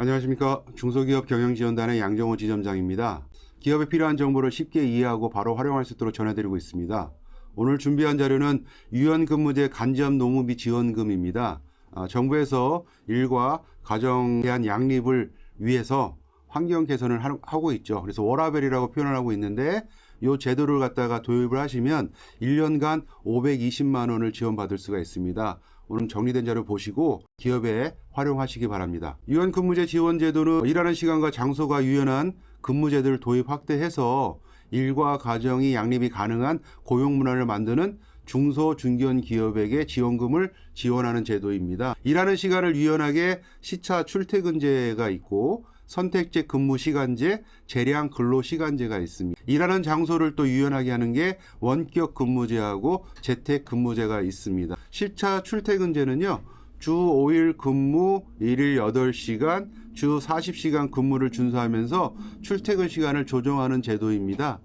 안녕하십니까. 중소기업 경영지원단의 양정호 지점장입니다. 기업에 필요한 정보를 쉽게 이해하고 바로 활용할 수 있도록 전해드리고 있습니다. 오늘 준비한 자료는 유연근무제 간접노무비 지원금입니다. 정부에서 일과 가정에 대한 양립을 위해서 환경 개선을 하고 있죠. 그래서 워라밸이라고 표현을 하고 있는데 이 제도를 갖다가 도입을 하시면 1년간 520만 원을 지원받을 수가 있습니다. 오늘 정리된 자료 보시고 기업에 활용하시기 바랍니다. 유연근무제 지원제도는 일하는 시간과 장소가 유연한 근무제도를 도입 확대해서 일과 가정이 양립이 가능한 고용문화를 만드는 중소 중견 기업에게 지원금을 지원하는 제도입니다. 일하는 시간을 유연하게 시차 출퇴근제가 있고 선택제 근무시간제, 재량 근로시간제가 있습니다. 일하는 장소를 또 유연하게 하는 게 원격 근무제하고 재택 근무제가 있습니다. 시차 출퇴근제는요, 주 5일 근무, 1일 8시간, 주 40시간 근무를 준수하면서 출퇴근 시간을 조정하는 제도입니다.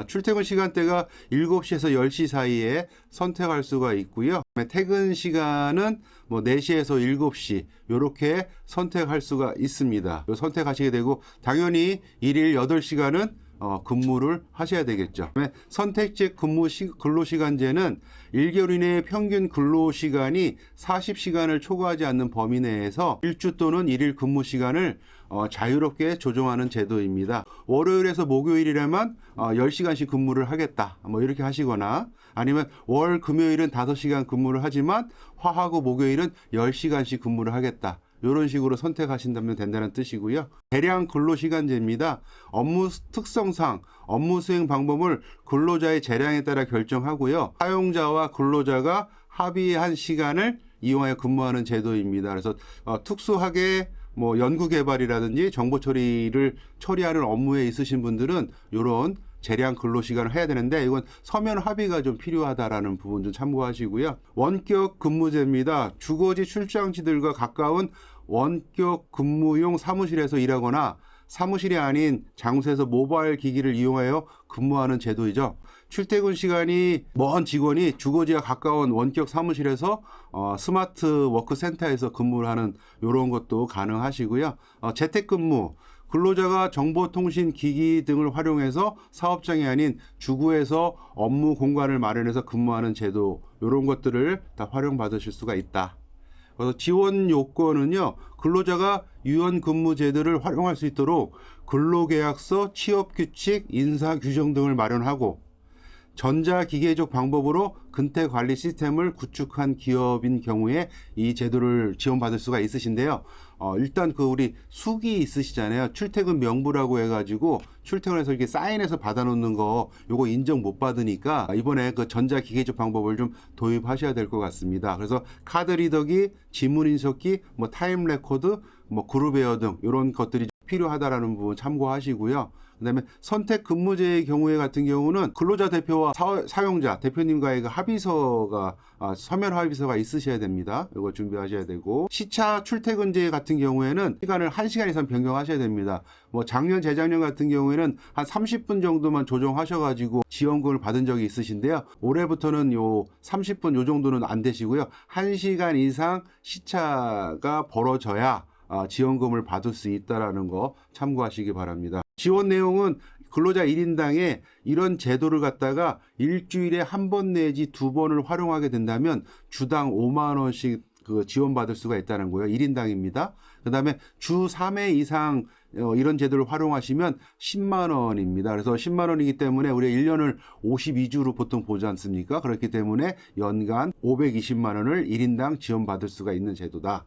출퇴근 시간대가 7시에서 10시 사이에 선택할 수가 있고요. 퇴근 시간은 4시에서 7시 이렇게 선택할 수가 있습니다. 선택하시게 되고 당연히 1일 8시간은 근무를 하셔야 되겠죠. 선택제 근로시간제는 1개월 이내의 평균 근로시간이 40시간을 초과하지 않는 범위 내에서 일주 또는 1일 근무시간을 자유롭게 조정하는 제도입니다. 월요일에서 목요일이라면 10시간씩 근무를 하겠다 이렇게 하시거나 아니면 월 금요일은 5시간 근무를 하지만 화하고 목요일은 10시간씩 근무를 하겠다, 이런 식으로 선택하신다면 된다는 뜻이고요. 대량 근로시간제입니다. 업무 특성상 업무 수행 방법을 근로자의 재량에 따라 결정하고요. 사용자와 근로자가 합의한 시간을 이용하여 근무하는 제도입니다. 그래서 특수하게 연구개발이라든지 정보 처리를 처리하는 업무에 있으신 분들은 이런 재량 근로시간을 해야 되는데 이건 서면 합의가 좀 필요하다라는 부분 좀 참고하시고요. 원격 근무제입니다. 주거지 출장지들과 가까운 원격 근무용 사무실에서 일하거나 사무실이 아닌 장소에서 모바일 기기를 이용하여 근무하는 제도이죠. 출퇴근 시간이 먼 직원이 주거지와 가까운 원격 사무실에서 스마트 워크 센터에서 근무를 하는 이런 것도 가능하시고요. 재택근무, 근로자가 정보통신 기기 등을 활용해서 사업장이 아닌 주구에서 업무 공간을 마련해서 근무하는 제도, 이런 것들을 다 활용받으실 수가 있다. 그래서 지원 요건은요, 근로자가 유연근무 제도를 활용할 수 있도록 근로계약서, 취업규칙, 인사규정 등을 마련하고 전자기계적 방법으로 근태관리 시스템을 구축한 기업인 경우에 이 제도를 지원받을 수가 있으신데요. 일단 우리 숙이 있으시잖아요. 출퇴근 명부라고 해가지고 출퇴근해서 이렇게 사인해서 받아놓는 거 요거 인정 못 받으니까 이번에 전자기계적 방법을 좀 도입하셔야 될 것 같습니다. 그래서 카드 리더기, 지문 인쇄기, 타임 레코드, 그룹웨어 등 이런 것들이 필요하다라는 부분 참고하시고요. 그다음에 선택 근무제의 경우에 같은 경우는 근로자 대표와 사용자 대표님과의 합의서가 서면 합의서가 있으셔야 됩니다. 이거 준비하셔야 되고, 시차 출퇴근제 같은 경우에는 시간을 1시간 이상 변경하셔야 됩니다. 작년 재작년 같은 경우에는 한 30분 정도만 조정하셔가지고 지원금을 받은 적이 있으신데요. 올해부터는 요 30분 요 정도는 안 되시고요. 1시간 이상 시차가 벌어져야 지원금을 받을 수 있다는 거 참고하시기 바랍니다. 지원 내용은 근로자 1인당에 이런 제도를 갖다가 일주일에 한 번 내지 2번을 활용하게 된다면 주당 5만 원씩 지원받을 수가 있다는 거예요. 1인당입니다. 그 다음에 주 3회 이상 이런 제도를 활용하시면 10만 원입니다. 그래서 10만 원이기 때문에 우리가 1년을 52주로 보통 보지 않습니까? 그렇기 때문에 연간 520만 원을 1인당 지원받을 수가 있는 제도다.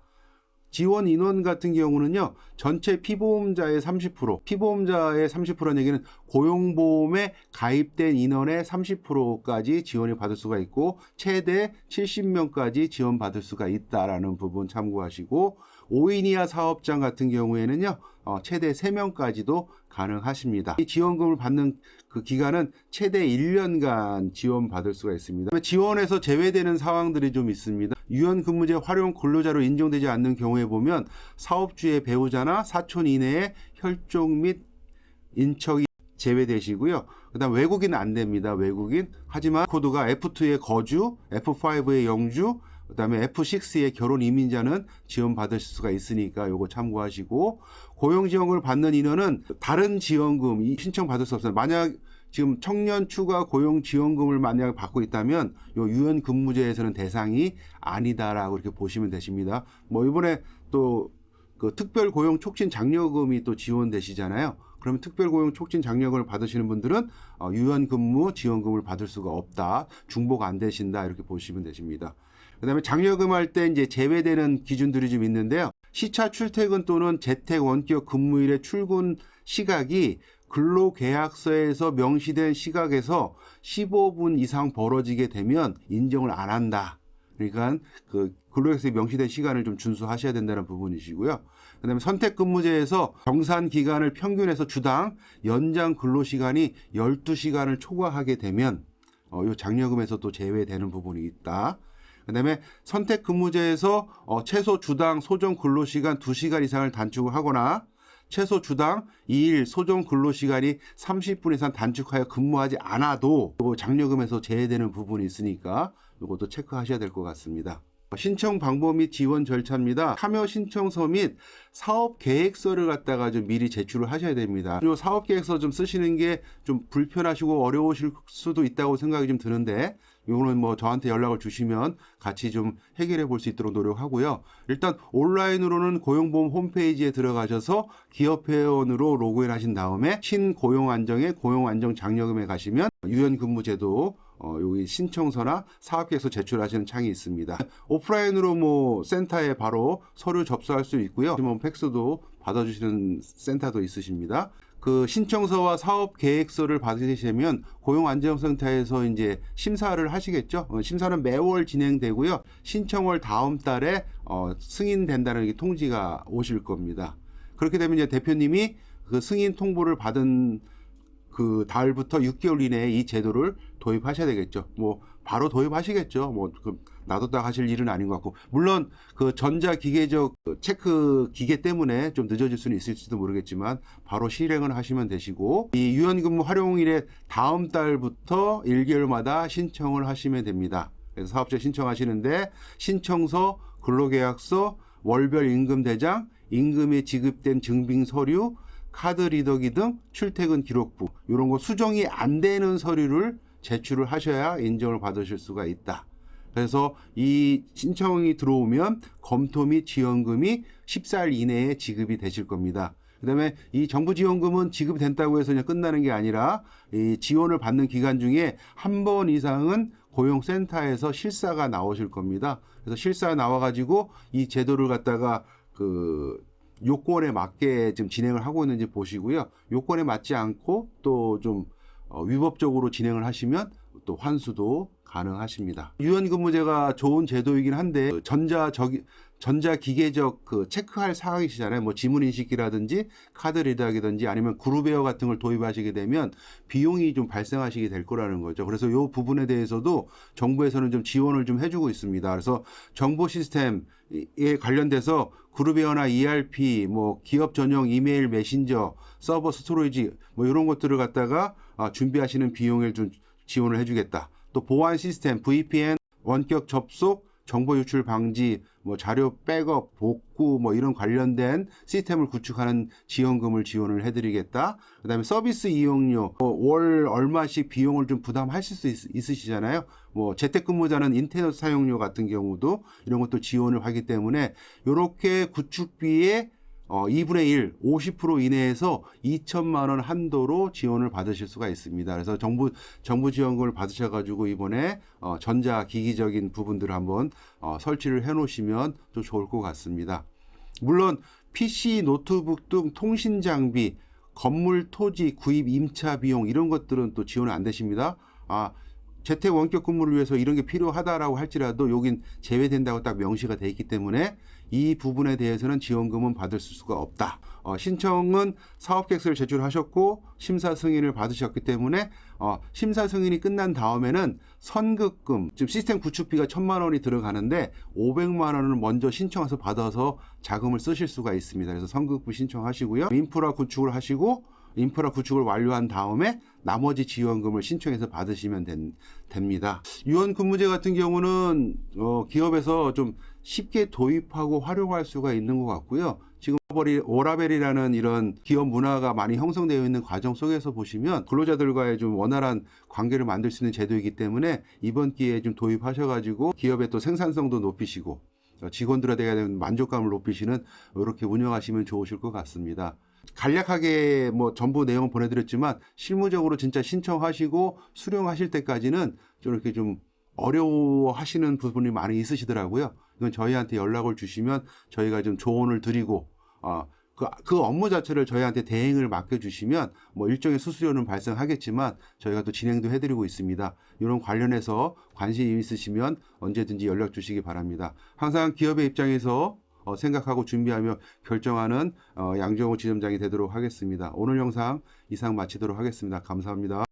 지원 인원 같은 경우는요, 전체 피보험자의 30%, 피보험자의 30%는 얘기는 고용보험에 가입된 인원의 30%까지 지원을 받을 수가 있고 최대 70명까지 지원받을 수가 있다라는 부분 참고하시고, 5인 이하 사업장 같은 경우에는요, 최대 3명까지도 가능하십니다. 이 지원금을 받는 그 기간은 최대 1년간 지원받을 수가 있습니다. 지원에서 제외되는 상황들이 좀 있습니다. 유연근무제 활용 근로자로 인정되지 않는 경우에 보면 사업주의 배우자나 사촌 이내의 혈족 및 인척이 제외되시고요. 그 다음 외국인은 안 됩니다. 외국인. 하지만 코드가 F2의 거주, F5의 영주, 그다음에 F6의 결혼 이민자는 지원받으실 수가 있으니까 요거 참고하시고, 고용지원금을 받는 인원은 다른 지원금 신청 받을 수 없어요. 만약 지금 청년 추가 고용지원금을 만약 받고 있다면 요 유연근무제에서는 대상이 아니다라고 이렇게 보시면 되십니다. 뭐 이번에 또 그 특별고용촉진 장려금이 또 지원되시잖아요. 그러면 특별고용촉진 장려금을 받으시는 분들은 유연근무 지원금을 받을 수가 없다, 중복 안 되신다, 이렇게 보시면 되십니다. 그다음에 장려금 할 때 이제 제외되는 기준들이 좀 있는데요. 시차 출퇴근 또는 재택 원격 근무일의 출근 시각이 근로계약서에서 명시된 시각에서 15분 이상 벌어지게 되면 인정을 안 한다. 그러니까 그 근로계약서에 명시된 시간을 좀 준수하셔야 된다는 부분이시고요. 그다음에 선택근무제에서 정산 기간을 평균해서 주당 연장 근로시간이 12시간을 초과하게 되면 이 장려금에서 또 제외되는 부분이 있다. 그다음에 선택근무제에서 최소 주당 소정 근로시간 2시간 이상을 단축을 하거나 최소 주당 2일 소정 근로시간이 30분 이상 단축하여 근무하지 않아도 장려금에서 제외되는 부분이 있으니까 이것도 체크하셔야 될 것 같습니다. 신청 방법 및 지원 절차입니다. 참여 신청서 및 사업 계획서를 갖다가 좀 미리 제출을 하셔야 됩니다. 이 사업 계획서 좀 쓰시는 게 좀 불편하시고 어려우실 수도 있다고 생각이 좀 드는데, 이거는 뭐 저한테 연락을 주시면 같이 좀 해결해 볼 수 있도록 노력하고요. 일단 온라인으로는 고용보험 홈페이지에 들어가셔서 기업회원으로 로그인 하신 다음에 신고용안정의 고용안정장려금에 가시면 유연근무제도 여기 신청서나 사업계획서 제출하시는 창이 있습니다. 오프라인으로 뭐 센터에 바로 서류 접수할 수 있고요. 뭐 팩스도 받아주시는 센터도 있으십니다. 그 신청서와 사업계획서를 받으시면 고용안정센터에서 이제 심사를 하시겠죠. 심사는 매월 진행되고요. 신청월 다음 달에 승인된다는 통지가 오실 겁니다. 그렇게 되면 이제 대표님이 그 승인 통보를 받은 그 달부터 6개월 이내에 이 제도를 도입하셔야 되겠죠. 뭐 바로 도입하시겠죠. 뭐 놔뒀다 하실 일은 아닌 것 같고, 물론 그 전자기계적 체크 기계 때문에 좀 늦어질 수는 있을지도 모르겠지만 바로 실행을 하시면 되시고, 이 유연근무 활용일의 다음 달부터 1개월마다 신청을 하시면 됩니다. 그래서 사업자 신청하시는데 신청서, 근로계약서, 월별 임금대장, 임금이 지급된 증빙 서류, 카드 리더기 등 출퇴근 기록부, 이런 거 수정이 안 되는 서류를 제출을 하셔야 인정을 받으실 수가 있다. 그래서 이 신청이 들어오면 검토 및 지원금이 14일 이내에 지급이 되실 겁니다. 그다음에 이 정부 지원금은 지급이 된다고 해서 그냥 끝나는 게 아니라 이 지원을 받는 기간 중에 한 번 이상은 고용센터에서 실사가 나오실 겁니다. 그래서 실사 나와가지고 이 제도를 갖다가 그 요건에 맞게 지금 진행을 하고 있는지 보시고요. 요건에 맞지 않고 또 좀 위법적으로 진행을 하시면 또 환수도 가능하십니다. 유연근무제가 좋은 제도이긴 한데 전자기계적 그 체크할 사항이시잖아요. 뭐 지문인식기라든지 카드 리더기든지 아니면 그룹웨어 같은 걸 도입하시게 되면 비용이 좀 발생하시게 될 거라는 거죠. 그래서 이 부분에 대해서도 정부에서는 좀 지원을 좀 해주고 있습니다. 그래서 정보 시스템에 관련돼서 그룹웨어나 ERP, 뭐 기업 전용 이메일 메신저, 서버 스토리지 뭐 이런 것들을 갖다가 준비하시는 비용을 좀 지원을 해주겠다. 또 보안 시스템, VPN, 원격 접속, 정보 유출 방지, 뭐 자료 백업, 복구, 뭐 이런 관련된 시스템을 구축하는 지원금을 지원을 해드리겠다. 그다음에 서비스 이용료, 월 얼마씩 비용을 좀 부담하실 수 있으시잖아요. 뭐 재택근무자는 인터넷 사용료 같은 경우도 이런 것도 지원을 하기 때문에 이렇게 구축비에 2분의 1, 50% 이내에서 2천만 원 한도로 지원을 받으실 수가 있습니다. 그래서 정부 지원금을 받으셔가지고 이번에 전자기기적인 부분들을 한번 설치를 해놓으시면 또 좋을 것 같습니다. 물론 PC, 노트북 등 통신 장비, 건물 토지 구입 임차 비용 이런 것들은 또 지원이 안 되십니다. 재택 원격 근무를 위해서 이런 게 필요하다라고 할지라도 여긴 제외된다고 딱 명시가 돼 있기 때문에 이 부분에 대해서는 지원금은 받을 수가 없다. 신청은 사업계획서를 제출하셨고 심사 승인을 받으셨기 때문에 심사 승인이 끝난 다음에는 선급금, 지금 시스템 구축비가 1,000만 원이 들어가는데 500만 원을 먼저 신청해서 받아서 자금을 쓰실 수가 있습니다. 그래서 선급금 신청하시고요. 인프라 구축을 하시고 인프라 구축을 완료한 다음에 나머지 지원금을 신청해서 받으시면 됩니다. 유연근무제 같은 경우는 기업에서 좀 쉽게 도입하고 활용할 수가 있는 것 같고요. 지금 워라밸이라는 이런 기업 문화가 많이 형성되어 있는 과정 속에서 보시면 근로자들과의 좀 원활한 관계를 만들 수 있는 제도이기 때문에 이번 기회에 좀 도입하셔가지고 기업의 또 생산성도 높이시고 직원들에 대한 만족감을 높이시는 이렇게 운영하시면 좋으실 것 같습니다. 간략하게 뭐 전부 내용 보내드렸지만 실무적으로 진짜 신청하시고 수령하실 때까지는 좀 이렇게 좀 어려워하시는 부분이 많이 있으시더라고요. 이건 저희한테 연락을 주시면 저희가 좀 조언을 드리고 그 업무 자체를 저희한테 대행을 맡겨주시면 뭐 일정의 수수료는 발생하겠지만 저희가 또 진행도 해드리고 있습니다. 이런 관련해서 관심이 있으시면 언제든지 연락 주시기 바랍니다. 항상 기업의 입장에서 생각하고 준비하며 결정하는 양정호 지점장이 되도록 하겠습니다. 오늘 영상 이상 마치도록 하겠습니다. 감사합니다.